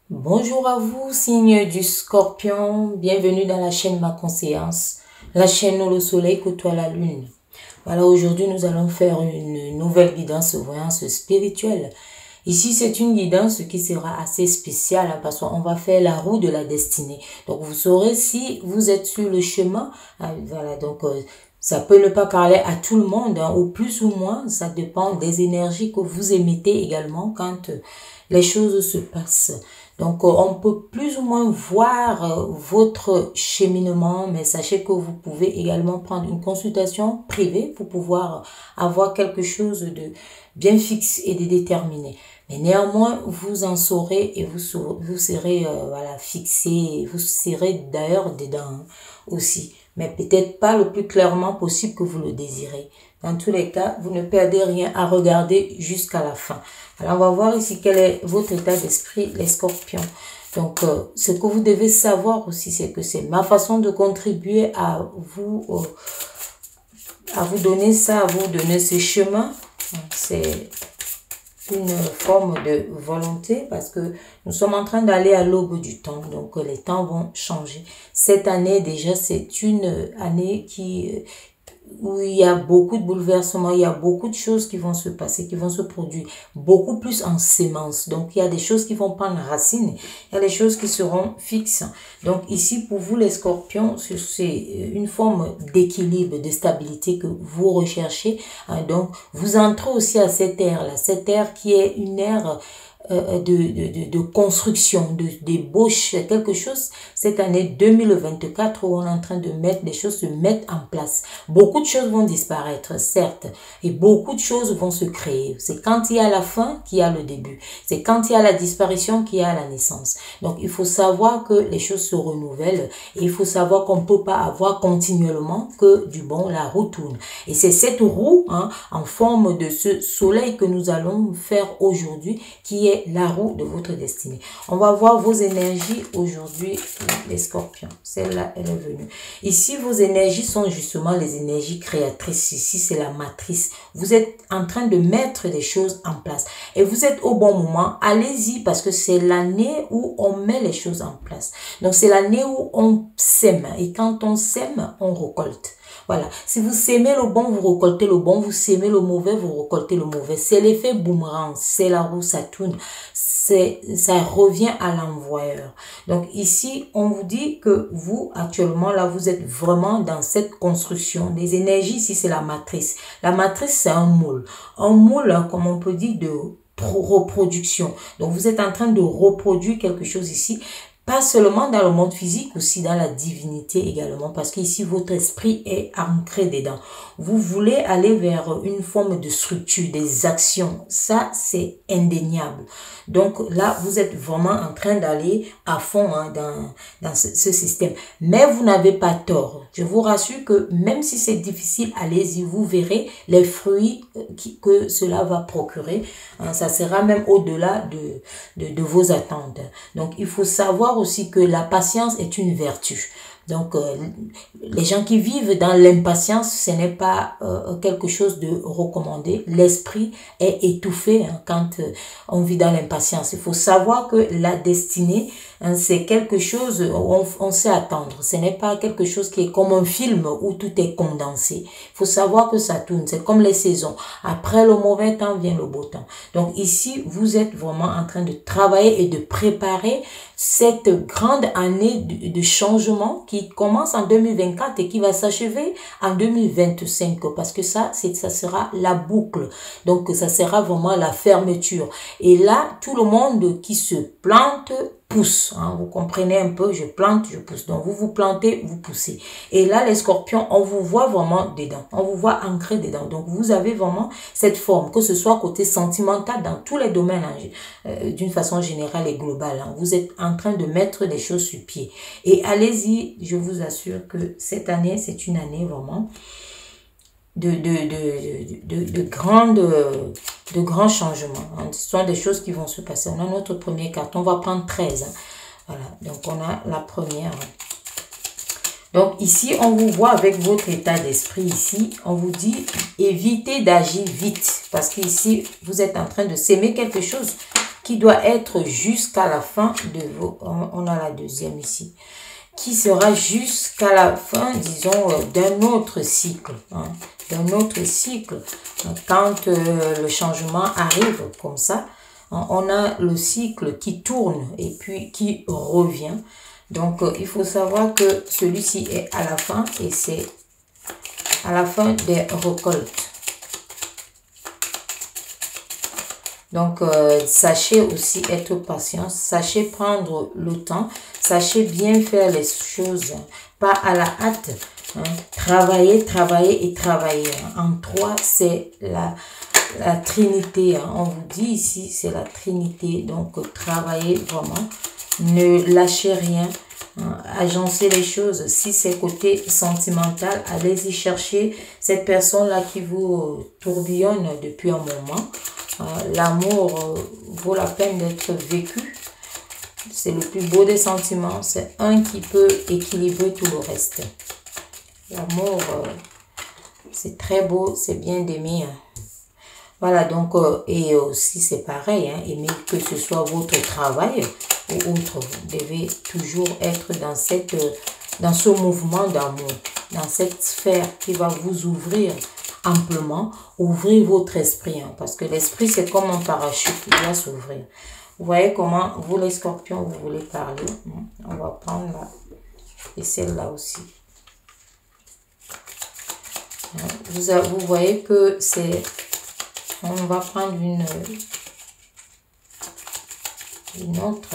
Bonjour à vous, signe du Scorpion. Bienvenue dans la chaîne Ma Conscience, la chaîne où le soleil côtoie la lune. Voilà, aujourd'hui, nous allons faire une nouvelle guidance voyance spirituelle. Ici, c'est une guidance qui sera assez spéciale parce qu'on va faire la roue de la destinée. Donc, vous saurez si vous êtes sur le chemin. Voilà, donc, ça peut ne pas parler à tout le monde, ou plus ou moins. Ça dépend des énergies que vous émettez également quand les choses se passent. Donc, on peut plus ou moins voir votre cheminement, mais sachez que vous pouvez également prendre une consultation privée pour pouvoir avoir quelque chose de bien fixe et de déterminé. Mais néanmoins, vous en saurez et vous serez voilà, fixé, vous serez d'ailleurs dedans aussi. Mais peut-être pas le plus clairement possible que vous le désirez. Dans tous les cas, vous ne perdez rien à regarder jusqu'à la fin. Alors, on va voir ici quel est votre état d'esprit, les scorpions. Donc, ce que vous devez savoir aussi, c'est que c'est ma façon de contribuer à vous donner ça, à vous donner ce chemin. C'est une forme de volonté parce que nous sommes en train d'aller à l'aube du temps. Donc, les temps vont changer. Cette année, déjà, c'est une année où il y a beaucoup de bouleversements, il y a beaucoup de choses qui vont se passer, qui vont se produire, beaucoup plus en sémence. Donc, il y a des choses qui vont prendre racine, il y a des choses qui seront fixes. Donc, ici, pour vous, les scorpions, c'est une forme d'équilibre, de stabilité que vous recherchez. Donc, vous entrez aussi à cette ère-là, cette ère qui est une ère de construction, d'ébauche, quelque chose cette année 2024 où on est en train de mettre des choses se mettre en place. Beaucoup de choses vont disparaître, certes, et beaucoup de choses vont se créer. C'est quand il y a la fin qu'il y a le début. C'est quand il y a la disparition qu'il y a la naissance. Donc, il faut savoir que les choses se renouvellent et il faut savoir qu'on ne peut pas avoir continuellement que du bon, la roue tourne. Et c'est cette roue en forme de ce soleil que nous allons faire aujourd'hui qui est la roue de votre destinée. On va voir vos énergies aujourd'hui, les scorpions. Celle-là, elle est venue. Ici, vos énergies sont justement les énergies créatrices. Ici, c'est la matrice. Vous êtes en train de mettre des choses en place. Et vous êtes au bon moment. Allez-y parce que c'est l'année où on met les choses en place. Donc, c'est l'année où on sème. Et quand on sème, on récolte. Voilà. Si vous sémez le bon, vous récoltez le bon. Vous sémez le mauvais, vous récoltez le mauvais. C'est l'effet boomerang. C'est la roue, ça tourne. Ça revient à l'envoyeur. Donc ici, on vous dit que vous, actuellement, là, vous êtes vraiment dans cette construction. Les énergies, ici, c'est la matrice. La matrice, c'est un moule. Un moule, comme on peut dire, de reproduction. Donc, vous êtes en train de reproduire quelque chose ici. Pas seulement dans le monde physique, aussi dans la divinité également, parce qu'ici, votre esprit est ancré dedans. Vous voulez aller vers une forme de structure, des actions. Ça, c'est indéniable. Donc là, vous êtes vraiment en train d'aller à fond dans ce système. Mais vous n'avez pas tort. Je vous rassure que même si c'est difficile, allez-y, vous verrez les fruits que cela va procurer. Ça sera même au-delà de vos attentes. Donc, il faut savoir aussi que la patience est une vertu. Donc, les gens qui vivent dans l'impatience, ce n'est pas quelque chose de recommandé. L'esprit est étouffé quand on vit dans l'impatience. Il faut savoir que la destinée, c'est quelque chose où on sait attendre. Ce n'est pas quelque chose qui est comme un film où tout est condensé. Il faut savoir que ça tourne. C'est comme les saisons. Après le mauvais temps vient le beau temps. Donc ici, vous êtes vraiment en train de travailler et de préparer cette grande année de changement qui commence en 2024 et qui va s'achever en 2025 parce que ça sera la boucle. Donc, ça sera vraiment la fermeture. Et là, tout le monde qui se plante pousse. Vous comprenez un peu, je plante, je pousse. Donc, vous vous plantez, vous poussez. Et là, les scorpions, on vous voit vraiment dedans. On vous voit ancré dedans. Donc, vous avez vraiment cette forme, que ce soit côté sentimental dans tous les domaines, d'une façon générale et globale. Vous êtes en train de mettre des choses sur pied. Et allez-y, je vous assure que cette année, c'est une année vraiment de grands changements. Ce sont des choses qui vont se passer. On a notre première carte. On va prendre 13. Voilà. Donc, on a la première. Donc, ici, on vous voit avec votre état d'esprit. Ici, on vous dit, évitez d'agir vite. Parce qu'ici, vous êtes en train de s'aimer quelque chose. qui doit être jusqu'à la fin de vos... On a la deuxième ici. Qui sera jusqu'à la fin, disons, d'un autre cycle. Hein, d'un autre cycle. Quand le changement arrive comme ça, on a le cycle qui tourne et puis qui revient. Donc, il faut savoir que celui-ci est à la fin et c'est à la fin des récoltes. Donc, sachez aussi être patient, sachez prendre le temps, sachez bien faire les choses, pas à la hâte. Hein. Travailler, travailler et travailler. En trois, c'est la Trinité. Hein. On vous dit ici, c'est la Trinité. Donc, travaillez vraiment. Ne lâchez rien. Hein. Agencez les choses. Si c'est côté sentimental, allez-y chercher cette personne-là qui vous tourbillonne depuis un moment. L'amour vaut la peine d'être vécu. C'est le plus beau des sentiments. C'est un qui peut équilibrer tout le reste. L'amour, c'est très beau, c'est bien d'aimer. Hein. Voilà, donc, et aussi c'est pareil, hein, aimer que ce soit votre travail ou autre. Vous devez toujours être dans ce mouvement d'amour, dans cette sphère qui va vous ouvrir amplement, ouvrir votre esprit, hein, parce que l'esprit c'est comme un parachute, il doit s'ouvrir. Vous voyez comment vous les scorpions vous voulez parler. On va prendre là et celle-là aussi. Vous voyez que c'est... On va prendre une autre.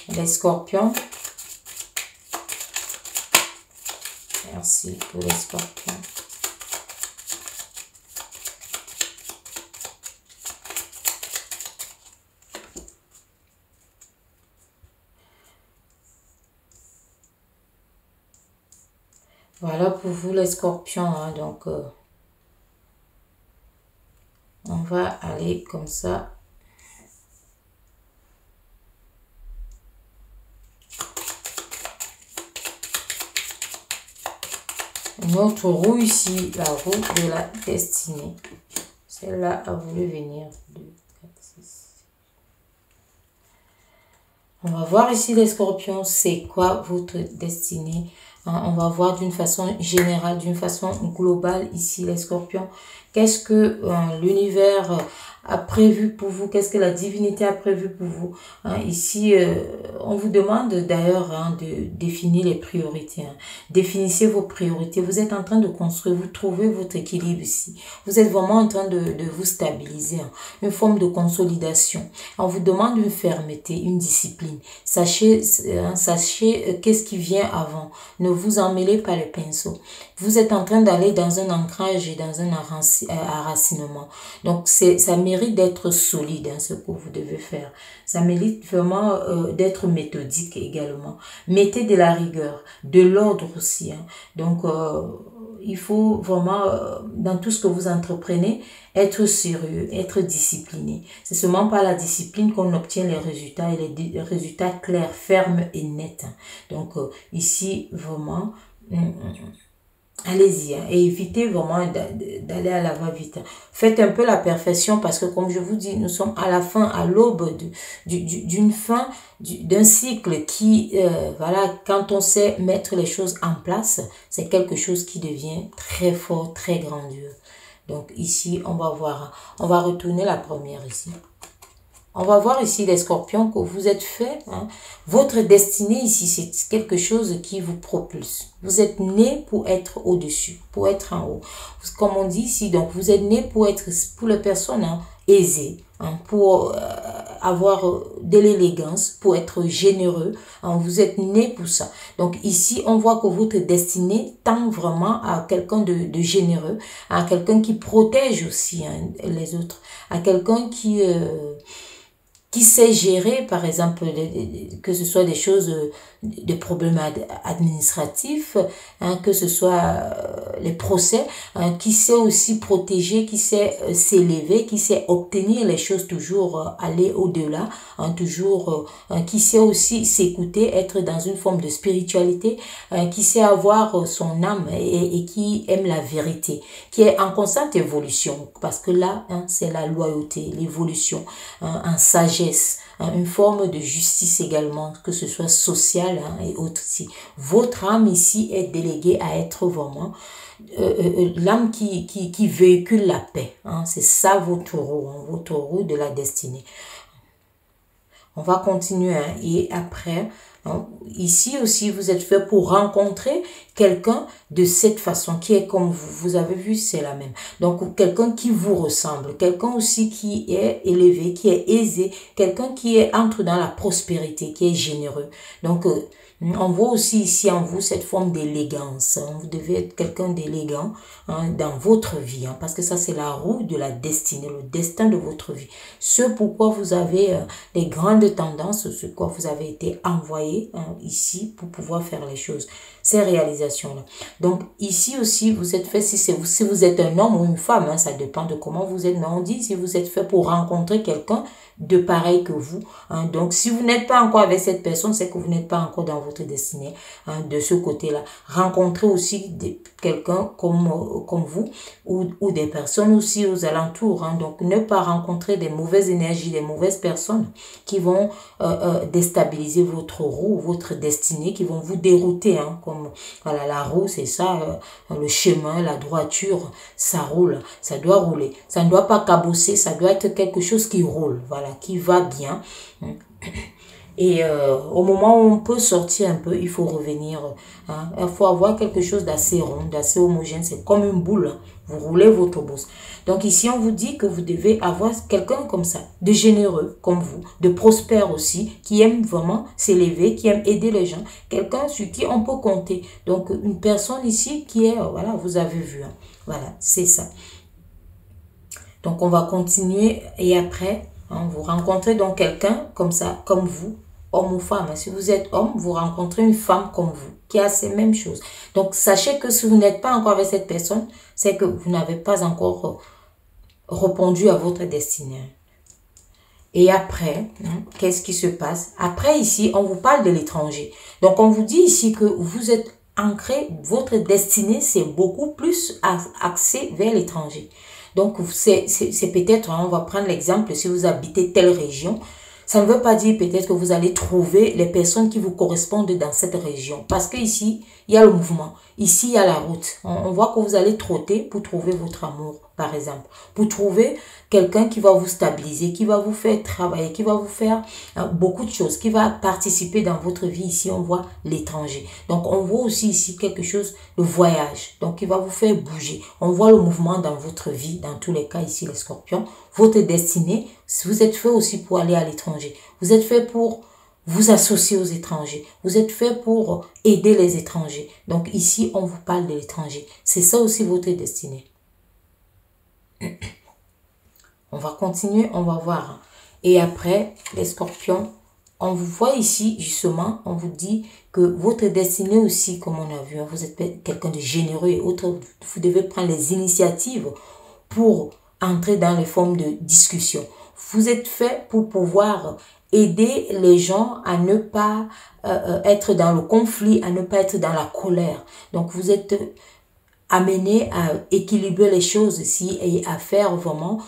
Les scorpions. Merci pour les scorpions. Voilà pour vous les scorpions. Hein, donc, on va aller comme ça. Une autre roue ici, la roue de la destinée. Celle-là a voulu venir. 2, 4, 6. On va voir ici les scorpions, c'est quoi votre destinée. On va voir d'une façon générale, d'une façon globale ici les scorpions. Qu'est-ce que l'univers a prévu pour vous? Qu'est-ce que la divinité a prévu pour vous? Hein, ici, on vous demande d'ailleurs hein, de définir les priorités. Hein. Définissez vos priorités. Vous êtes en train de construire, vous trouvez votre équilibre ici. Vous êtes vraiment en train de vous stabiliser. Hein. Une forme de consolidation. On vous demande une fermeté, une discipline. Sachez qu'est-ce qui vient avant. Ne vous emmêlez pas les pinceaux. Vous êtes en train d'aller dans un ancrage et dans un enracinement. Donc, ça mérite d'être solide, hein, ce que vous devez faire. Ça mérite vraiment d'être méthodique également. Mettez de la rigueur, de l'ordre aussi. Hein. Donc, il faut vraiment, dans tout ce que vous entreprenez, être sérieux, être discipliné. C'est seulement par la discipline qu'on obtient les résultats et les résultats clairs, fermes et nets. Hein. Donc, ici, vraiment... Allez-y hein, et évitez vraiment d'aller à la va-vite. Faites un peu la perfection parce que comme je vous dis, nous sommes à la fin, à l'aube d'une fin, d'un cycle qui, voilà, quand on sait mettre les choses en place, c'est quelque chose qui devient très fort, très grandiose. Donc ici, on va voir, on va retourner la première ici. On va voir ici les scorpions que vous êtes faits. Hein. Votre destinée ici, c'est quelque chose qui vous propulse. Vous êtes né pour être au-dessus, pour être en haut. Comme on dit ici, donc vous êtes né pour être, pour les personnes hein, aisées, hein, pour avoir de l'élégance, pour être généreux. Hein, vous êtes né pour ça. Donc ici, on voit que votre destinée tend vraiment à quelqu'un de généreux, à quelqu'un qui protège aussi hein, les autres, à quelqu'un qui qui sait gérer, par exemple, que ce soit des choses, des problèmes administratifs, hein, que ce soit les procès, hein, qui sait aussi protéger, qui sait s'élever, qui sait obtenir les choses, toujours aller au-delà, hein, toujours, qui sait aussi s'écouter, être dans une forme de spiritualité, qui sait avoir son âme et qui aime la vérité, qui est en constante évolution, parce que là, hein, c'est la loyauté, l'évolution, hein, en sagesse, hein, une forme de justice également, que ce soit sociale, hein, et autres. Si votre âme ici est déléguée à être vraiment l'âme qui véhicule la paix, hein, c'est ça votre roue, hein, votre roue de la destinée. On va continuer, hein, et après, hein, ici aussi, vous êtes fait pour rencontrer quelqu'un de cette façon, qui est comme vous. Vous avez vu, c'est la même. Donc, quelqu'un qui vous ressemble, quelqu'un aussi qui est élevé, qui est aisé, quelqu'un qui entre dans la prospérité, qui est généreux. Donc, on voit aussi ici en vous cette forme d'élégance. Vous devez être quelqu'un d'élégant, hein, dans votre vie, hein, parce que ça, c'est la roue de la destinée, le destin de votre vie. Ce pourquoi vous avez les grandes tendances, ce quoi vous avez été envoyé, hein, ici pour pouvoir faire les choses, ces réalisations-là. Donc, ici aussi, vous êtes fait, si vous êtes un homme ou une femme, hein, ça dépend de comment vous êtes, mais on dit si vous êtes fait pour rencontrer quelqu'un de pareil que vous, hein. Donc, si vous n'êtes pas encore avec cette personne, c'est que vous n'êtes pas encore dans votre destinée, hein, de ce côté-là. Rencontrez aussi quelqu'un comme vous, ou des personnes aussi aux alentours, hein. Donc, ne pas rencontrer des mauvaises énergies, des mauvaises personnes qui vont déstabiliser votre roue, votre destinée, qui vont vous dérouter, hein, comme voilà, la roue, c'est ça, le chemin, la droiture, ça roule, ça doit rouler, ça ne doit pas cabosser, ça doit être quelque chose qui roule, voilà, qui va bien. Et au moment où on peut sortir un peu, il faut revenir, hein, il faut avoir quelque chose d'assez rond, d'assez homogène, c'est comme une boule, hein. Vous roulez votre bosse. Donc ici, on vous dit que vous devez avoir quelqu'un comme ça, de généreux comme vous, de prospère aussi, qui aime vraiment s'élever, qui aime aider les gens, quelqu'un sur qui on peut compter. Donc une personne ici qui est, voilà, vous avez vu, hein. Voilà, c'est ça. Donc on va continuer et après, hein, vous rencontrez donc quelqu'un comme ça, comme vous, homme ou femme. Si vous êtes homme, vous rencontrez une femme comme vous, qui a ces mêmes choses. Donc, sachez que si vous n'êtes pas encore avec cette personne, c'est que vous n'avez pas encore répondu à votre destinée. Et après, hein, qu'est-ce qui se passe? Après, ici, on vous parle de l'étranger. Donc, on vous dit ici que vous êtes ancré, votre destinée, c'est beaucoup plus axé vers l'étranger. Donc, c'est peut-être, hein, on va prendre l'exemple, si vous habitez telle région, ça ne veut pas dire peut-être que vous allez trouver les personnes qui vous correspondent dans cette région. Parce que ici, il y a le mouvement. Ici, il y a la route. On voit que vous allez trotter pour trouver votre amour, par exemple. Pour trouver quelqu'un qui va vous stabiliser, qui va vous faire travailler, qui va vous faire beaucoup de choses, qui va participer dans votre vie. Ici, on voit l'étranger. Donc, on voit aussi ici quelque chose de voyage. Donc, il va vous faire bouger. On voit le mouvement dans votre vie, dans tous les cas ici, les scorpions. Votre destinée, vous êtes fait aussi pour aller à l'étranger. Vous êtes fait pour vous associer aux étrangers. Vous êtes fait pour aider les étrangers. Donc ici, on vous parle de l'étranger. C'est ça aussi votre destinée. On va continuer, on va voir. Et après, les scorpions, on vous voit ici, justement, on vous dit que votre destinée aussi, comme on a vu, hein, vous êtes quelqu'un de généreux et autres, vous devez prendre les initiatives pour entrer dans les formes de discussion. Vous êtes fait pour pouvoir aider les gens à ne pas être dans le conflit, à ne pas être dans la colère. Donc, vous êtes amené à équilibrer les choses ici et à faire vraiment,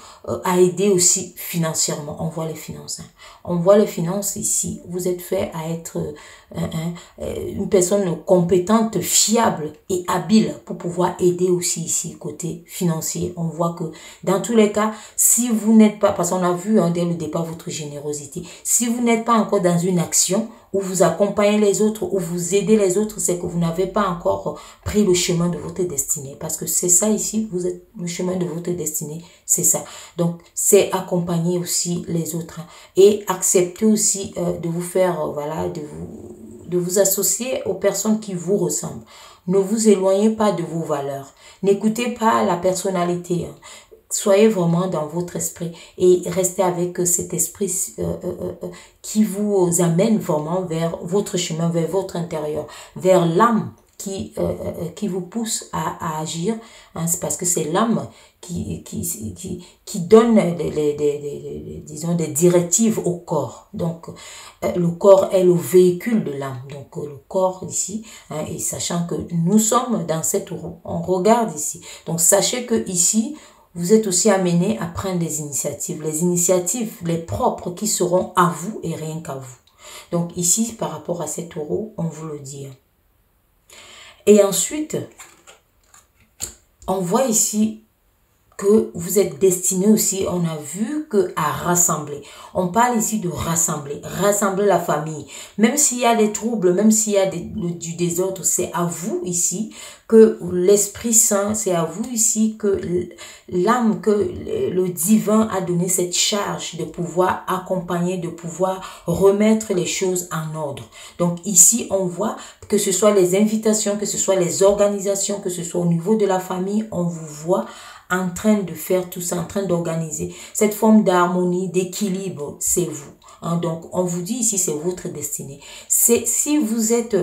à aider aussi financièrement. On voit les finances. Hein. On voit les finances ici. Vous êtes fait à être une personne compétente, fiable et habile pour pouvoir aider aussi ici côté financier. On voit que dans tous les cas, si vous n'êtes pas, parce qu'on a vu dès le départ votre générosité, si vous n'êtes pas encore dans une action où vous accompagnez les autres, où vous aidez les autres, c'est que vous n'avez pas encore pris le chemin de votre destinée. Parce que c'est ça ici, vous êtes le chemin de votre destinée, c'est ça. Donc, c'est accompagner aussi les autres. Hein, et accepter aussi de vous faire, voilà, de vous associer aux personnes qui vous ressemblent. Ne vous éloignez pas de vos valeurs. N'écoutez pas la personnalité. Hein. soyez vraiment dans votre esprit et restez avec cet esprit qui vous amène vraiment vers votre chemin, vers votre intérieur, vers l'âme qui vous pousse à agir. Hein, c'est parce que c'est l'âme qui donne disons, des directives au corps. Donc, le corps est le véhicule de l'âme. Donc, le corps ici, hein, et sachant que nous sommes dans cette roue, on regarde ici. Donc, sachez que ici, vous êtes aussi amené à prendre des initiatives. Les initiatives, les propres, qui seront à vous et rien qu'à vous. Donc, ici, par rapport à cet taureau, on vous le dit. Et ensuite, on voit ici que vous êtes destiné aussi, on a vu, que à rassembler. On parle ici de rassembler la famille. Même s'il y a des troubles, même s'il y a du désordre, c'est à vous ici que l'Esprit Saint, c'est à vous ici que l'âme, que le divin a donné cette charge de pouvoir accompagner, de pouvoir remettre les choses en ordre. Donc ici, on voit que ce soit les invitations, que ce soit les organisations, que ce soit au niveau de la famille, on vous voit en train de faire tout ça, en train d'organiser. Cette forme d'harmonie, d'équilibre, c'est vous. Hein, donc, on vous dit ici, c'est votre destinée. Si vous êtes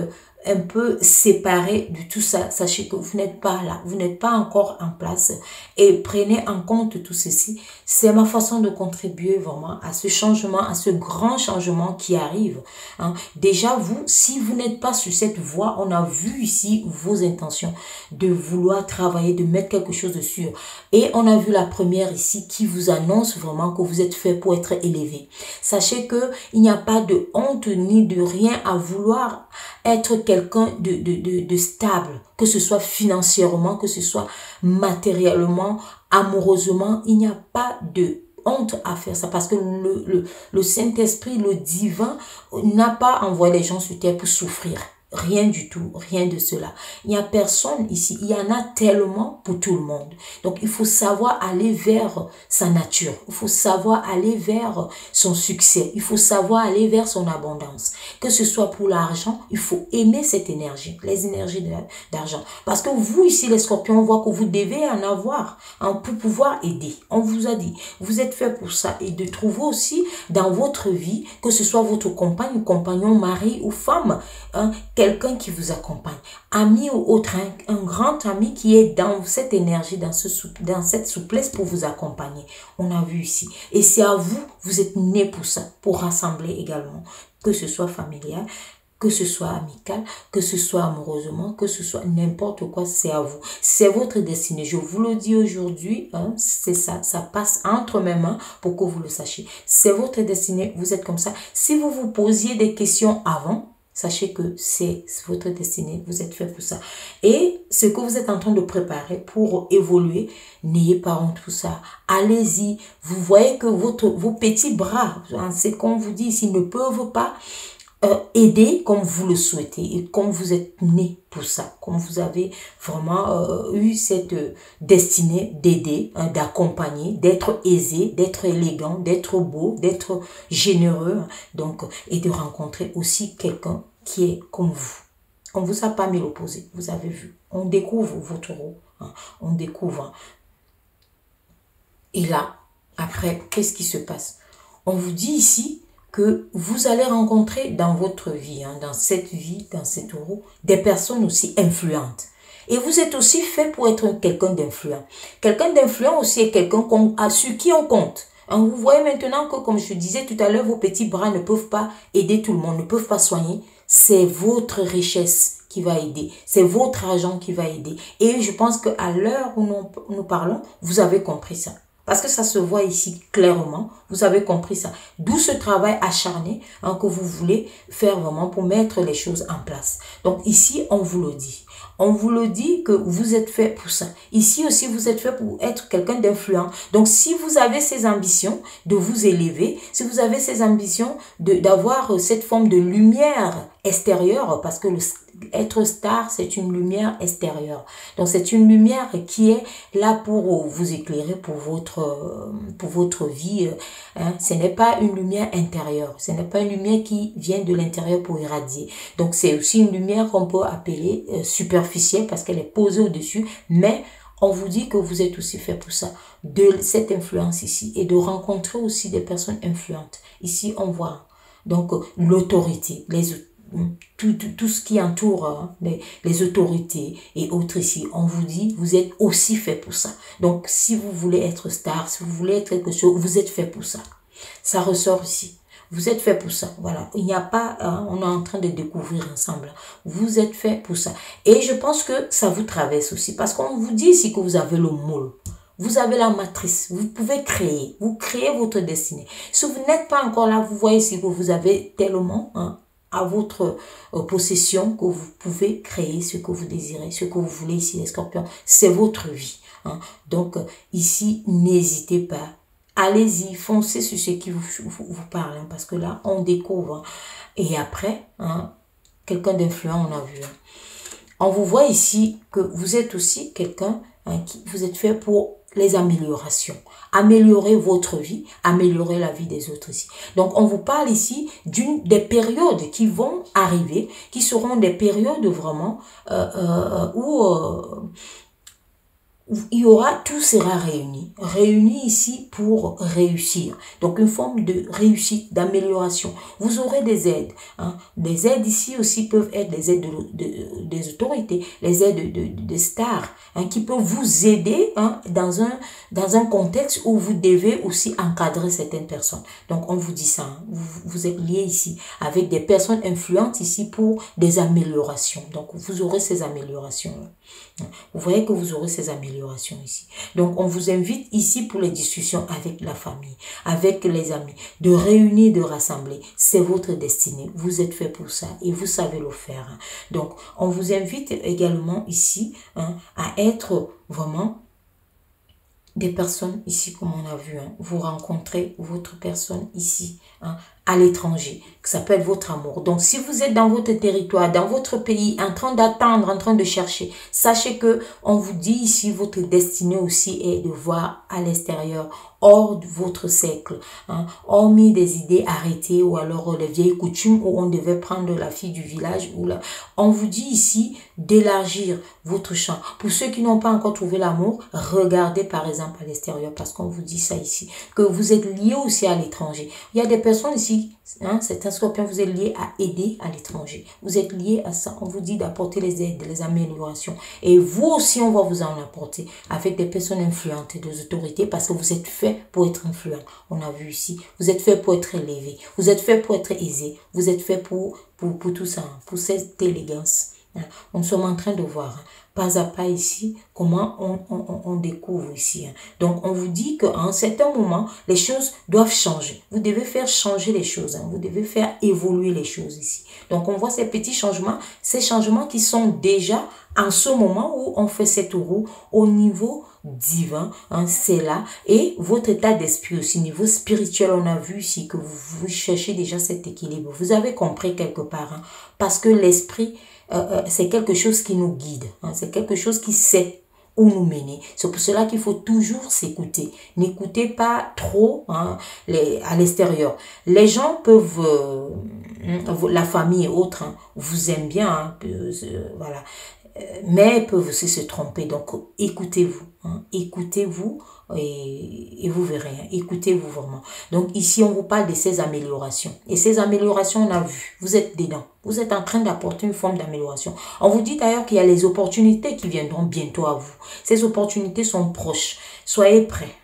un peu séparé de tout ça, sachez que vous n'êtes pas là, vous n'êtes pas encore en place et prenez en compte tout ceci. C'est ma façon de contribuer vraiment à ce changement, à ce grand changement qui arrive. Hein. Déjà, vous, si vous n'êtes pas sur cette voie, on a vu ici vos intentions de vouloir travailler, de mettre quelque chose de sûr. Et on a vu la première ici qui vous annonce vraiment que vous êtes fait pour être élevé. Sachez que il n'y a pas de honte ni de rien à vouloir être quelqu'un de stable, que ce soit financièrement, que ce soit matériellement, amoureusement, il n'y a pas de honte à faire ça parce que le Saint-Esprit, le divin, n'a pas envoyé les gens sur terre pour souffrir. Rien du tout, rien de cela. Il n'y a personne ici. Il y en a tellement pour tout le monde. Donc, il faut savoir aller vers sa nature. Il faut savoir aller vers son succès. Il faut savoir aller vers son abondance. Que ce soit pour l'argent, il faut aimer cette énergie, les énergies d'argent. Parce que vous, ici, les scorpions, on voit que vous devez en avoir hein, pour pouvoir aider. On vous a dit, vous êtes fait pour ça. Et de trouver aussi dans votre vie, que ce soit votre compagne, compagnon, mari ou femme, hein, quelqu'un qui vous accompagne, ami ou autre, un grand ami qui est dans cette énergie, dans cette souplesse pour vous accompagner. On a vu ici. Et c'est à vous, vous êtes né pour ça, pour rassembler également, que ce soit familial, que ce soit amical, que ce soit amoureusement, que ce soit n'importe quoi, c'est à vous. C'est votre destinée. Je vous le dis aujourd'hui, hein, c'est ça. Ça passe entre mes mains pour que vous le sachiez. C'est votre destinée. Vous êtes comme ça. Si vous vous posiez des questions avant, sachez que c'est votre destinée, vous êtes fait pour ça. Et ce que vous êtes en train de préparer pour évoluer, n'ayez pas honte pour ça. Allez-y. Vous voyez que vos petits bras, c'est qu'on vous dit ici, ne peuvent pas aider comme vous le souhaitez et comme vous êtes né pour ça, comme vous avez vraiment eu cette destinée d'aider, hein, d'accompagner, d'être aisé, d'être élégant, d'être beau, d'être généreux, donc, et de rencontrer aussi quelqu'un qui est comme vous. On ne vous a pas mis l'opposé, vous avez vu. On découvre votre rôle, hein, on découvre. Et là, après, qu'est-ce qui se passe? On vous dit ici que vous allez rencontrer dans votre vie, hein, dans cette euro, des personnes aussi influentes. Et vous êtes aussi fait pour être quelqu'un d'influent. Quelqu'un d'influent aussi est quelqu'un sur qui on compte. Hein, vous voyez maintenant que, comme je disais tout à l'heure, vos petits bras ne peuvent pas aider tout le monde, ne peuvent pas soigner. C'est votre richesse qui va aider. C'est votre argent qui va aider. Et je pense qu'à l'heure où nous parlons, vous avez compris ça. Parce que ça se voit ici clairement, vous avez compris ça. D'où ce travail acharné hein, que vous voulez faire vraiment pour mettre les choses en place. Donc ici, on vous le dit. On vous le dit que vous êtes fait pour ça. Ici aussi, vous êtes fait pour être quelqu'un d'influent. Donc si vous avez ces ambitions de vous élever, si vous avez ces ambitions d'avoir cette forme de lumière extérieure, parce que être star, c'est une lumière extérieure. Donc, c'est une lumière qui est là pour vous éclairer pour votre vie. Hein. Ce n'est pas une lumière intérieure. Ce n'est pas une lumière qui vient de l'intérieur pour irradier. Donc, c'est aussi une lumière qu'on peut appeler superficielle parce qu'elle est posée au-dessus. Mais on vous dit que vous êtes aussi fait pour ça. de cette influence ici et de rencontrer aussi des personnes influentes. Ici, on voit donc l'autorité, tout ce qui entoure les autorités et autres ici. On vous dit, vous êtes aussi fait pour ça. Donc, si vous voulez être star, si vous voulez être quelque chose, vous êtes fait pour ça. Ça ressort ici. Vous êtes fait pour ça. Voilà. Il n'y a pas, on est en train de découvrir ensemble. Vous êtes fait pour ça. Et je pense que ça vous traverse aussi. Parce qu'on vous dit ici que vous avez le moule. Vous avez la matrice. Vous pouvez créer. Vous créez votre destinée. Si vous n'êtes pas encore là, vous voyez ici que vous avez tellement à votre possession que vous pouvez créer ce que vous désirez. Ce que vous voulez ici, les scorpions. C'est votre vie. Donc, ici, n'hésitez pas. Allez-y, foncez sur ce qui vous parle, parce que là, on découvre. Et après, quelqu'un d'influent, on a vu. On vous voit ici que vous êtes aussi quelqu'un qui vous êtes fait pour les améliorations. Améliorer votre vie, améliorer la vie des autres ici. Donc, on vous parle ici des périodes qui vont arriver, qui seront des périodes vraiment où il y aura, tout sera réuni ici pour réussir. Donc une forme de réussite, d'amélioration. Vous aurez des aides. Des aides ici aussi peuvent être des aides des autorités, les aides de stars qui peuvent vous aider dans un contexte où vous devez aussi encadrer certaines personnes. Donc on vous dit ça, vous êtes liés ici avec des personnes influentes ici pour des améliorations. Donc vous aurez ces améliorations. Vous voyez que vous aurez ces améliorations ici. Donc, on vous invite ici pour les discussions avec la famille, avec les amis, de réunir, de rassembler. C'est votre destinée. Vous êtes fait pour ça et vous savez le faire. Donc, on vous invite également ici à être vraiment des personnes ici, comme on a vu. Vous rencontrez votre personne ici, à l'étranger. Ça peut être votre amour. Donc, si vous êtes dans votre territoire, dans votre pays, en train d'attendre, en train de chercher, sachez que on vous dit ici, votre destinée aussi est de voir à l'extérieur, hors de votre cercle, hormis des idées arrêtées ou alors les vieilles coutumes où on devait prendre la fille du village. On vous dit ici d'élargir votre champ. Pour ceux qui n'ont pas encore trouvé l'amour, regardez par exemple à l'extérieur parce qu'on vous dit ça ici, que vous êtes lié aussi à l'étranger. Il y a des personnes ici, certains scorpions, vous êtes liés à aider à l'étranger. Vous êtes liés à ça. On vous dit d'apporter les aides, les améliorations. Et vous aussi, on va vous en apporter avec des personnes influentes et des autorités parce que vous êtes fait pour être influent. On a vu ici. Vous êtes fait pour être élevé. Vous êtes fait pour être aisé. Vous êtes fait pour tout ça, pour cette élégance. Nous sommes en train de voir pas à pas ici comment on découvre ici. Donc on vous dit qu'à un certain moment les choses doivent changer. Vous devez faire changer les choses. Vous devez faire évoluer les choses ici. Donc on voit ces petits changements, ces changements qui sont déjà en ce moment où on fait cette roue au niveau divin, c'est là. Et votre état d'esprit aussi, niveau spirituel, on a vu ici que vous cherchez déjà cet équilibre. Vous avez compris quelque part, parce que l'esprit, c'est quelque chose qui nous guide, c'est quelque chose qui sait où nous mener. C'est pour cela qu'il faut toujours s'écouter. N'écoutez pas trop à l'extérieur. Les gens peuvent, la famille et autres, vous aiment bien, voilà. Mais peuvent aussi se tromper. Donc, écoutez-vous. Écoutez-vous et vous verrez. Écoutez-vous vraiment. Donc, ici, on vous parle de ces améliorations. Et ces améliorations, on a vu. Vous êtes dedans. Vous êtes en train d'apporter une forme d'amélioration. On vous dit d'ailleurs qu'il y a les opportunités qui viendront bientôt à vous. Ces opportunités sont proches. Soyez prêts.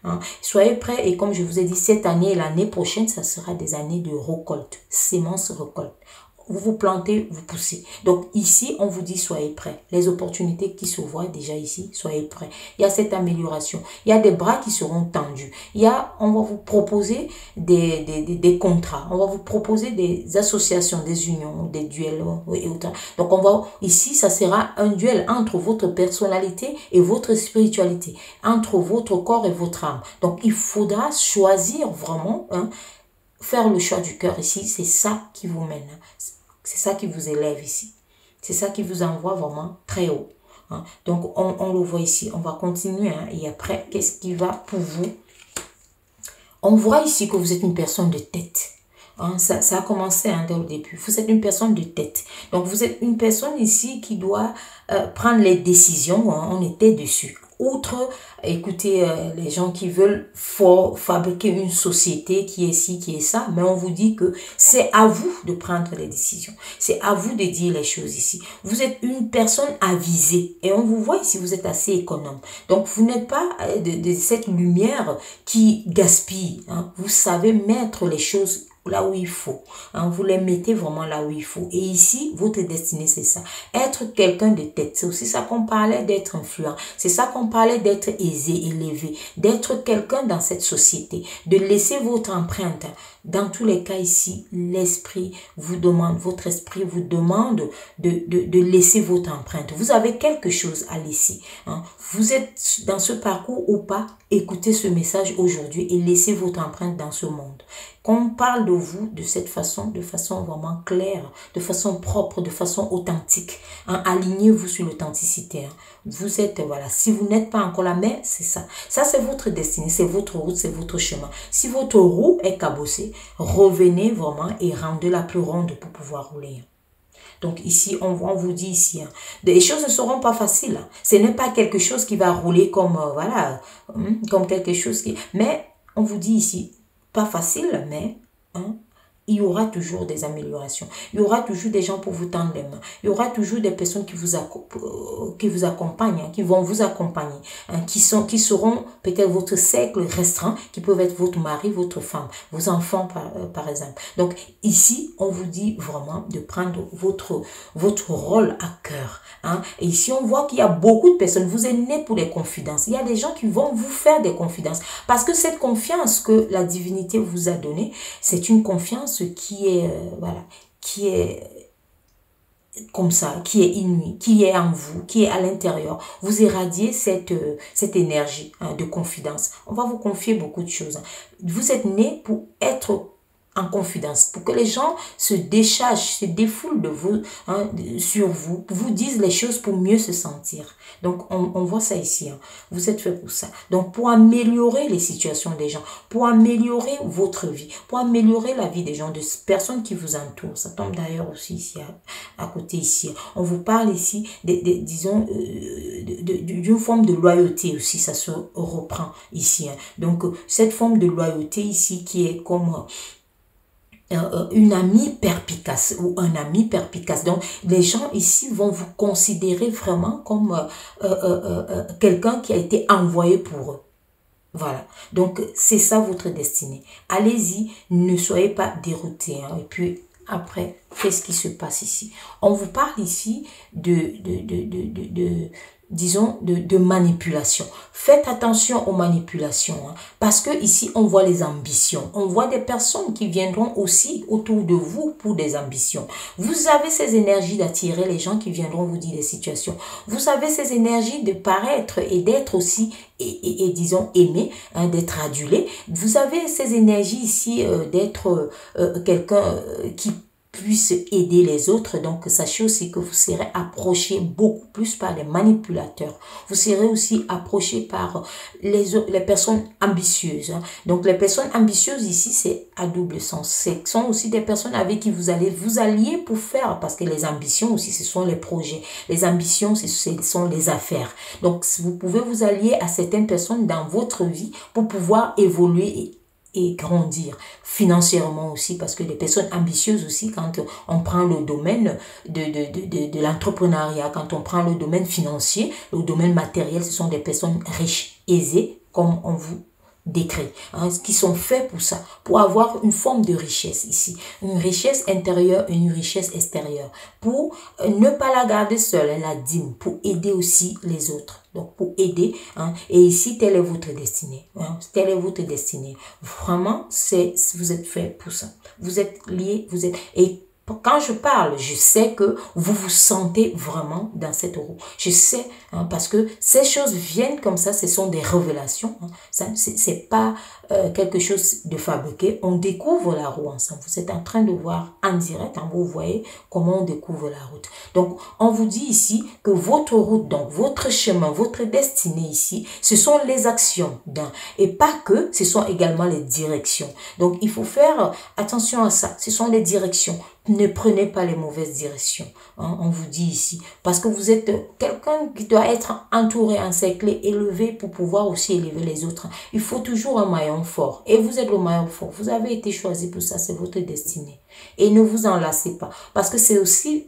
Soyez prêts. Et comme je vous ai dit, cette année et l'année prochaine, ça sera des années de récolte. Sémence récolte. Vous vous plantez, vous poussez. Donc ici, on vous dit soyez prêts. Les opportunités qui se voient déjà ici, soyez prêts. Il y a cette amélioration. Il y a des bras qui seront tendus. On va vous proposer des contrats. On va vous proposer des associations, des unions, des duels et autant. Donc ici, ça sera un duel entre votre personnalité et votre spiritualité, entre votre corps et votre âme. Donc il faudra choisir vraiment, faire le choix du cœur ici. C'est ça qui vous mène. C'est ça qui vous élève ici. C'est ça qui vous envoie vraiment très haut. Donc, on le voit ici. On va continuer. Et après, qu'est-ce qui va pour vous? On voit ici que vous êtes une personne de tête. Ça a commencé dès le début. Vous êtes une personne de tête. Donc, vous êtes une personne ici qui doit prendre les décisions. On était dessus. outre, écoutez, les gens qui veulent fabriquer une société qui est ci, qui est ça, mais on vous dit que c'est à vous de prendre les décisions. C'est à vous de dire les choses ici. Vous êtes une personne avisée et on vous voit ici, vous êtes assez économe. Donc, vous n'êtes pas de cette lumière qui gaspille. Hein. Vous savez mettre les choses là où il faut. Hein, vous les mettez vraiment là où il faut. Et ici, votre destinée, c'est ça. Être quelqu'un de tête. C'est aussi ça qu'on parlait d'être influent. C'est ça qu'on parlait d'être aisé, élevé. D'être quelqu'un dans cette société. De laisser votre empreinte. Dans tous les cas ici, l'esprit vous demande, votre esprit vous demande de laisser votre empreinte. Vous avez quelque chose à laisser. Hein. Vous êtes dans ce parcours ou pas, écoutez ce message aujourd'hui et laissez votre empreinte dans ce monde. Qu'on parle de vous de cette façon, de façon vraiment claire, de façon propre, de façon authentique. Hein. Alignez-vous sur l'authenticité. Hein. Vous êtes, voilà, si vous n'êtes pas encore là, mais c'est ça. Ça, c'est votre destinée, c'est votre route, c'est votre chemin. Si votre roue est cabossée, revenez vraiment et rendez-la plus ronde pour pouvoir rouler. Donc ici, on vous dit ici, hein, les choses ne seront pas faciles. Hein. Ce n'est pas quelque chose qui va rouler comme, voilà, comme quelque chose qui... Mais on vous dit ici, pas facile, mais... Hein, il y aura toujours des améliorations. Il y aura toujours des gens pour vous tendre les mains. Il y aura toujours des personnes qui vous accompagnent, hein, qui vont vous accompagner, hein, qui seront peut-être votre cercle restreint, qui peuvent être votre mari, votre femme, vos enfants par exemple. Donc ici, on vous dit vraiment de prendre votre rôle à cœur. Hein. Et ici, on voit qu'il y a beaucoup de personnes. Vous êtes nés pour des confidences. Il y a des gens qui vont vous faire des confidences. Parce que cette confiance que la divinité vous a donnée, c'est une confiance qui est, voilà, qui est comme ça, qui est inouïe, qui est en vous, qui est à l'intérieur. Vous irradiez cette énergie, hein, de confidence. On va vous confier beaucoup de choses. Hein. Vous êtes né pour être en confidence, pour que les gens se déchargent, se défoulent de vous, hein, sur vous, vous disent les choses pour mieux se sentir. Donc, on voit ça ici. Hein. Vous êtes fait pour ça. Donc, pour améliorer les situations des gens, pour améliorer votre vie, pour améliorer la vie des gens, de personnes qui vous entourent. Ça tombe d'ailleurs aussi ici, à côté ici. On vous parle ici, disons, d'une forme de loyauté aussi. Ça se reprend ici. Hein. Donc, cette forme de loyauté ici qui est comme... une amie perspicace ou un ami perspicace. Donc, les gens ici vont vous considérer vraiment comme quelqu'un qui a été envoyé pour eux. Voilà. Donc, c'est ça votre destinée. Allez-y, ne soyez pas déroutés. Hein. Et puis, après, qu'est-ce qui se passe ici? On vous parle ici disons, de manipulation. Faites attention aux manipulations, hein, parce que ici, on voit les ambitions. On voit des personnes qui viendront aussi autour de vous pour des ambitions. Vous avez ces énergies d'attirer les gens qui viendront vous dire des situations. Vous avez ces énergies de paraître et d'être aussi, et disons, aimé, hein, d'être adulé. Vous avez ces énergies ici d'être quelqu'un qui puisse aider les autres. Donc, sachez aussi que vous serez approché beaucoup plus par les manipulateurs. Vous serez aussi approché par les personnes ambitieuses. Hein. Donc, les personnes ambitieuses ici, c'est à double sens. Ce sont aussi des personnes avec qui vous allez vous allier pour faire, parce que les ambitions aussi, ce sont les projets. Les ambitions, ce sont les affaires. Donc, vous pouvez vous allier à certaines personnes dans votre vie pour pouvoir évoluer et grandir financièrement aussi, parce que les personnes ambitieuses aussi, quand on prend le domaine de l'entrepreneuriat, quand on prend le domaine financier, le domaine matériel, ce sont des personnes riches, aisées, comme on vous décrit, hein, qui sont faits pour ça, pour avoir une forme de richesse ici, une richesse intérieure et une richesse extérieure, pour ne pas la garder seule, la dîme, pour aider aussi les autres, donc pour aider, hein, et ici, telle est votre destinée, hein, telle est votre destinée, vraiment, vous êtes fait pour ça, vous êtes liés, vous êtes, et quand je parle, je sais que vous vous sentez vraiment dans cette roue. Je sais, hein, parce que ces choses viennent comme ça, ce sont des révélations. Hein. C'est pas quelque chose de fabriqué. On découvre la roue ensemble. Vous êtes en train de voir en direct, hein, vous voyez comment on découvre la route. Donc, on vous dit ici que votre route, donc votre chemin, votre destinée ici, ce sont les actions d'un. Et pas que, ce sont également les directions. Donc, il faut faire attention à ça. Ce sont les directions. ne prenez pas les mauvaises directions, hein, on vous dit ici. Parce que vous êtes quelqu'un qui doit être entouré, encerclé, élevé pour pouvoir aussi élever les autres. Il faut toujours un maillon fort. Et vous êtes le maillon fort. Vous avez été choisi pour ça, c'est votre destinée. Et ne vous en lassez pas. Parce que c'est aussi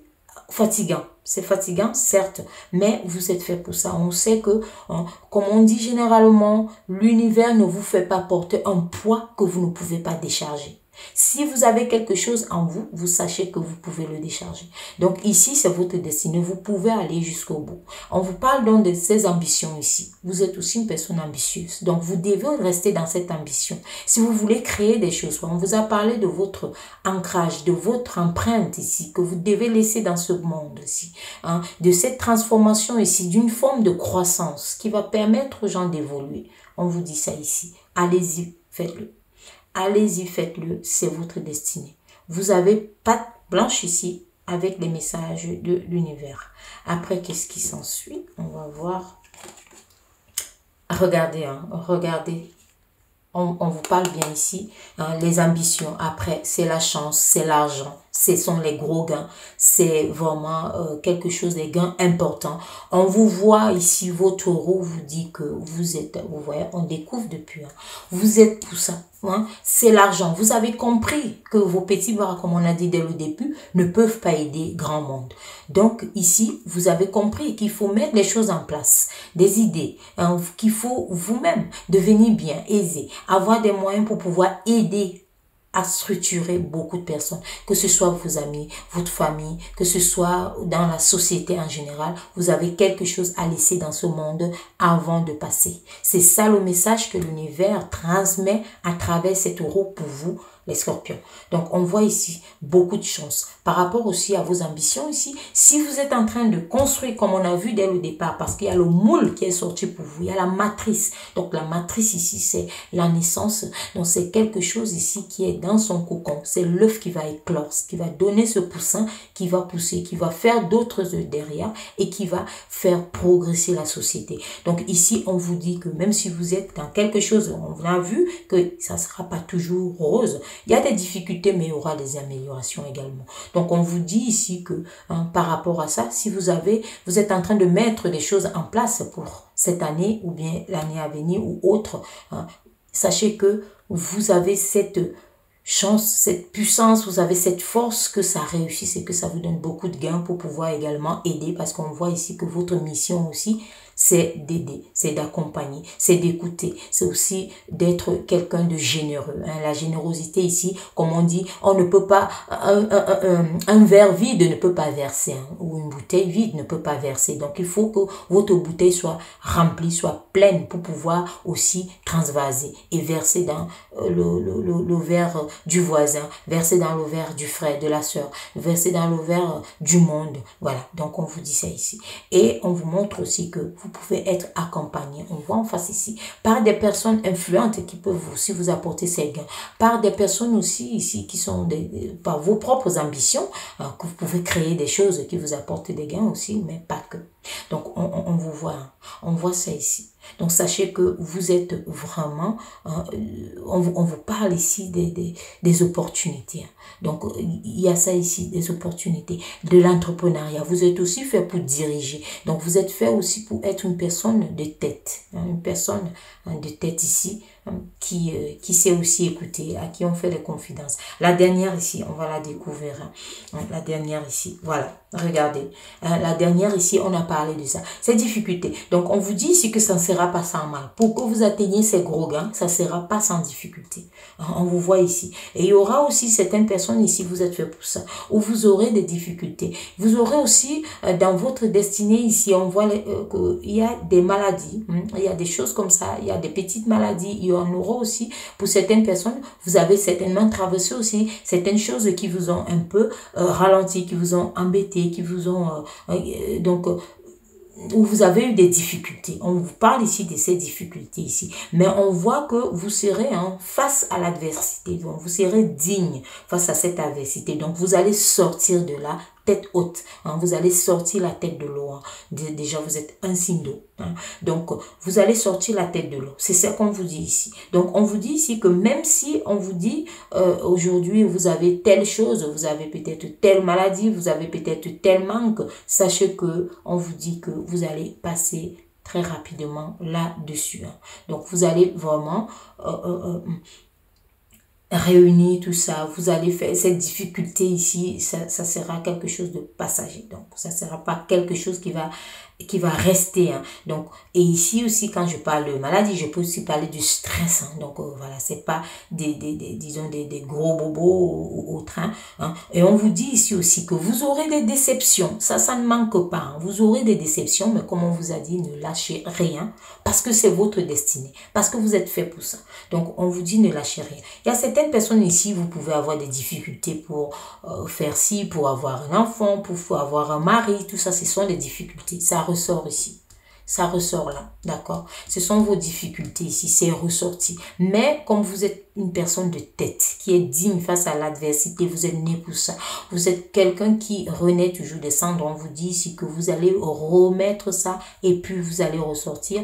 fatigant. C'est fatigant, certes, mais vous êtes fait pour ça. On sait que, hein, comme on dit généralement, l'univers ne vous fait pas porter un poids que vous ne pouvez pas décharger. Si vous avez quelque chose en vous, vous sachez que vous pouvez le décharger. Donc ici, c'est votre destinée. Vous pouvez aller jusqu'au bout. On vous parle donc de ces ambitions ici. Vous êtes aussi une personne ambitieuse. Donc vous devez rester dans cette ambition. Si vous voulez créer des choses, on vous a parlé de votre ancrage, de votre empreinte ici, que vous devez laisser dans ce monde ici. Hein, de cette transformation ici, d'une forme de croissance qui va permettre aux gens d'évoluer. On vous dit ça ici. Allez-y, faites-le. Allez-y, faites-le, c'est votre destinée. Vous avez patte blanche ici avec les messages de l'univers. Après, qu'est-ce qui s'ensuit? On va voir. Regardez, hein, regardez. On vous parle bien ici, hein, les ambitions. Après, c'est la chance, c'est l'argent. Ce sont les gros gains. C'est vraiment quelque chose, des gains importants. On vous voit ici, votre roue vous dit que vous êtes, vous voyez, on découvre depuis. Hein, vous êtes pour ça. Hein, c'est l'argent. Vous avez compris que vos petits bras, comme on a dit dès le début, ne peuvent pas aider grand monde. Donc ici, vous avez compris qu'il faut mettre les choses en place. Des idées, hein, qu'il faut vous-même devenir bien, aisé, avoir des moyens pour pouvoir aider à structurer beaucoup de personnes, que ce soit vos amis, votre famille, que ce soit dans la société en général, vous avez quelque chose à laisser dans ce monde avant de passer. C'est ça le message que l'univers transmet à travers cette roue pour vous, les scorpions. Donc, on voit ici beaucoup de chance. Par rapport aussi à vos ambitions ici, si vous êtes en train de construire, comme on a vu dès le départ, parce qu'il y a le moule qui est sorti pour vous, il y a la matrice. Donc, la matrice ici, c'est la naissance. Donc, c'est quelque chose ici qui est dans son cocon. C'est l'œuf qui va éclore, qui va donner ce poussin, qui va pousser, qui va faire d'autres œufs derrière et qui va faire progresser la société. Donc, ici, on vous dit que même si vous êtes dans quelque chose, on a vu que ça ne sera pas toujours rose. Il y a des difficultés, mais il y aura des améliorations également. Donc, on vous dit ici que hein, par rapport à ça, si vous êtes en train de mettre des choses en place pour cette année ou bien l'année à venir ou autre, hein, sachez que vous avez cette chance, cette puissance, vous avez cette force que ça réussisse et que ça vous donne beaucoup de gains pour pouvoir également aider parce qu'on voit ici que votre mission aussi, c'est d'aider, c'est d'accompagner, c'est d'écouter, c'est aussi d'être quelqu'un de généreux. Hein. La générosité ici, comme on dit, on ne peut pas, un verre vide ne peut pas verser, hein, ou une bouteille vide ne peut pas verser. Donc, il faut que votre bouteille soit remplie, soit pleine pour pouvoir aussi transvaser et verser dans le verre du voisin, verser dans le verre du frère, de la sœur, verser dans le verre du monde. Voilà, donc on vous dit ça ici. Et on vous montre aussi que vous pouvez être accompagné, on voit en face ici, par des personnes influentes qui peuvent aussi vous apporter ces gains, par des personnes aussi ici qui sont par vos propres ambitions, que vous pouvez créer des choses qui vous apportent des gains aussi, mais pas que. Donc on vous voit, on voit ça ici. Donc sachez que vous êtes vraiment, on vous parle ici des opportunités. Donc il y a ça ici, des opportunités, de l'entrepreneuriat. Vous êtes aussi fait pour diriger. Donc vous êtes fait aussi pour être une personne de tête. Une personne de tête ici qui sait aussi écouter, à qui on fait des confidences. La dernière ici, on va la découvrir. La dernière ici, voilà, regardez. La dernière ici, on a parlé de ça. Ces difficultés. Donc on vous dit ici que ça ne sera pas sans mal. Pour que vous atteigniez ces gros gains, ça ne sera pas sans difficulté. On vous voit ici. Et il y aura aussi certaines personnes ici, vous êtes fait pour ça, où vous aurez des difficultés. Vous aurez aussi dans votre destinée ici, on voit qu'il y a des maladies, il y a des choses comme ça, il y a des petites maladies, il y en aura aussi pour certaines personnes. Vous avez certainement traversé aussi certaines choses qui vous ont un peu ralenti, qui vous ont embêté, qui vous ont où vous avez eu des difficultés. On vous parle ici de ces difficultés ici. Mais on voit que vous serez face à l'adversité. Donc, vous serez digne face à cette adversité. Donc, vous allez sortir de là tête haute. Hein. Vous allez sortir la tête de l'eau. Hein. Déjà, vous êtes un signe d'eau. Hein. Donc, vous allez sortir la tête de l'eau. C'est ça qu'on vous dit ici. Donc, on vous dit ici que même si on vous dit aujourd'hui, vous avez telle chose, vous avez peut-être telle maladie, vous avez peut-être tel manque, sachez que on vous dit que vous allez passer très rapidement là-dessus. Hein. Donc, vous allez vraiment réunir tout ça, vous allez faire cette difficulté ici, ça sera quelque chose de passager. Donc, ça ne sera pas quelque chose qui va rester. Hein. Donc, et ici aussi, quand je parle de maladie, je peux aussi parler du stress. Hein. Donc, voilà, c'est pas disons, des gros bobos au train. Hein. Et on vous dit ici aussi que vous aurez des déceptions. Ça ne manque pas. Hein. Vous aurez des déceptions, mais comme on vous a dit, ne lâchez rien parce que c'est votre destinée. Parce que vous êtes fait pour ça. Donc, on vous dit ne lâchez rien. Il y a certaines personnes ici, vous pouvez avoir des difficultés pour faire ci, pour avoir un enfant, pour avoir un mari. Tout ça, ce sont des difficultés. Ça ressort ici. Ça ressort là, d'accord? Ce sont vos difficultés ici, c'est ressorti. Mais comme vous êtes une personne de tête, qui est digne face à l'adversité, vous êtes né pour ça. Vous êtes quelqu'un qui renaît toujours des cendres. On vous dit ici que vous allez remettre ça et puis vous allez ressortir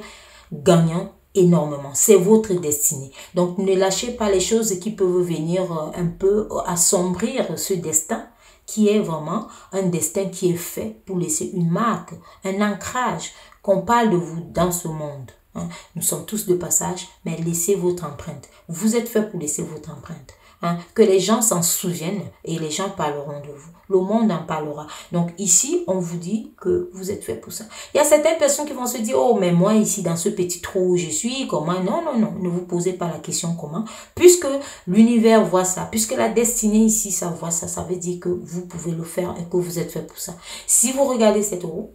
gagnant énormément. C'est votre destinée. Donc, ne lâchez pas les choses qui peuvent venir un peu assombrir ce destin qui est vraiment un destin qui est fait pour laisser une marque, un ancrage, qu'on parle de vous dans ce monde. Hein. Nous sommes tous de passage, mais laissez votre empreinte. Vous êtes fait pour laisser votre empreinte. Hein. Que les gens s'en souviennent et les gens parleront de vous. Le monde en parlera. Donc ici, on vous dit que vous êtes fait pour ça. Il y a certaines personnes qui vont se dire, oh, mais moi ici, dans ce petit trou où je suis, comment? Non, non, non, ne vous posez pas la question comment. Puisque l'univers voit ça, puisque la destinée ici, ça voit ça, ça veut dire que vous pouvez le faire et que vous êtes fait pour ça. Si vous regardez cette roue,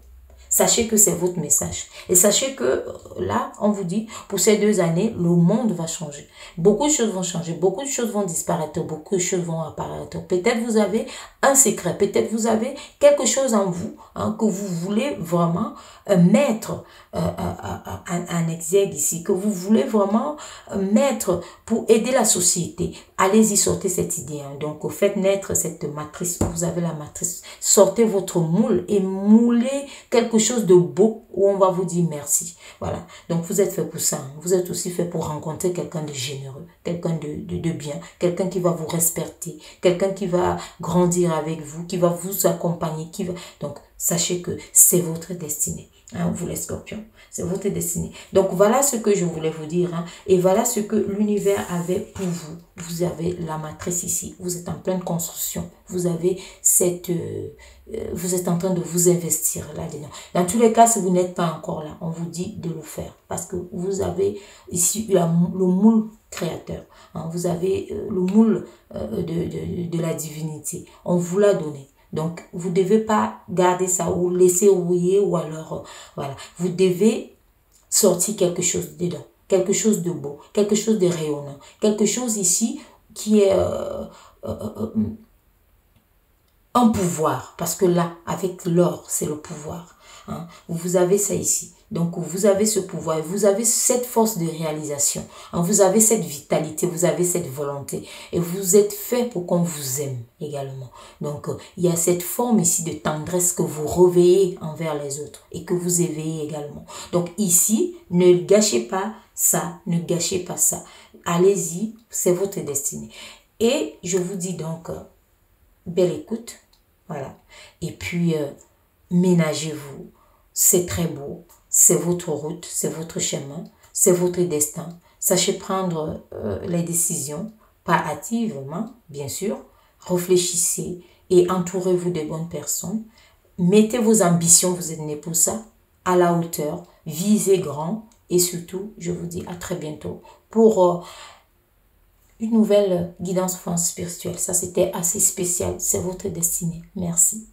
sachez que c'est votre message. Et sachez que là, on vous dit, pour ces 2 années, le monde va changer. Beaucoup de choses vont changer, beaucoup de choses vont disparaître, beaucoup de choses vont apparaître. Peut-être vous avez un secret, peut-être vous avez quelque chose en vous hein, que vous voulez vraiment mettre en exergue ici, que vous voulez vraiment mettre pour aider la société. Allez-y, sortez cette idée. Hein. Donc, faites naître cette matrice. Vous avez la matrice. Sortez votre moule et moulez quelque chose de beau où on va vous dire merci. Voilà. Donc, vous êtes fait pour ça. Hein. Vous êtes aussi fait pour rencontrer quelqu'un de généreux, quelqu'un de bien, quelqu'un qui va vous respecter, quelqu'un qui va grandir avec vous, qui va vous accompagner. Donc, sachez que c'est votre destinée. Hein, vous les scorpions, c'est votre destinée. Donc voilà ce que je voulais vous dire. Hein, et voilà ce que l'univers avait pour vous. Vous avez la matrice ici. Vous êtes en pleine construction. Vous avez cette... vous êtes en train de vous investir là-dedans. Dans tous les cas, si vous n'êtes pas encore là, on vous dit de le faire. Parce que vous avez ici le moule créateur. Hein, vous avez le moule de la divinité. On vous l'a donné. Donc, vous ne devez pas garder ça ou laisser rouiller ou alors, voilà. Vous devez sortir quelque chose dedans, quelque chose de beau, quelque chose de rayonnant, quelque chose ici qui est un pouvoir. Parce que là, avec l'or, c'est le pouvoir. Hein. Vous avez ça ici. Donc, vous avez ce pouvoir, vous avez cette force de réalisation, hein, vous avez cette vitalité, vous avez cette volonté et vous êtes fait pour qu'on vous aime également. Donc, il y a cette forme ici de tendresse que vous réveillez envers les autres et que vous éveillez également. Donc, ici, ne gâchez pas ça, ne gâchez pas ça. Allez-y, c'est votre destinée. Et je vous dis donc, belle écoute, voilà. Et puis, ménagez-vous, c'est très beau. C'est votre route, c'est votre chemin, c'est votre destin. Sachez prendre les décisions, pas hâtivement, bien sûr. Réfléchissez et entourez-vous de bonnes personnes. Mettez vos ambitions, vous êtes nés pour ça, à la hauteur. Visez grand et surtout, je vous dis à très bientôt pour une nouvelle guidance spirituelle. Ça, c'était assez spécial. C'est votre destinée. Merci.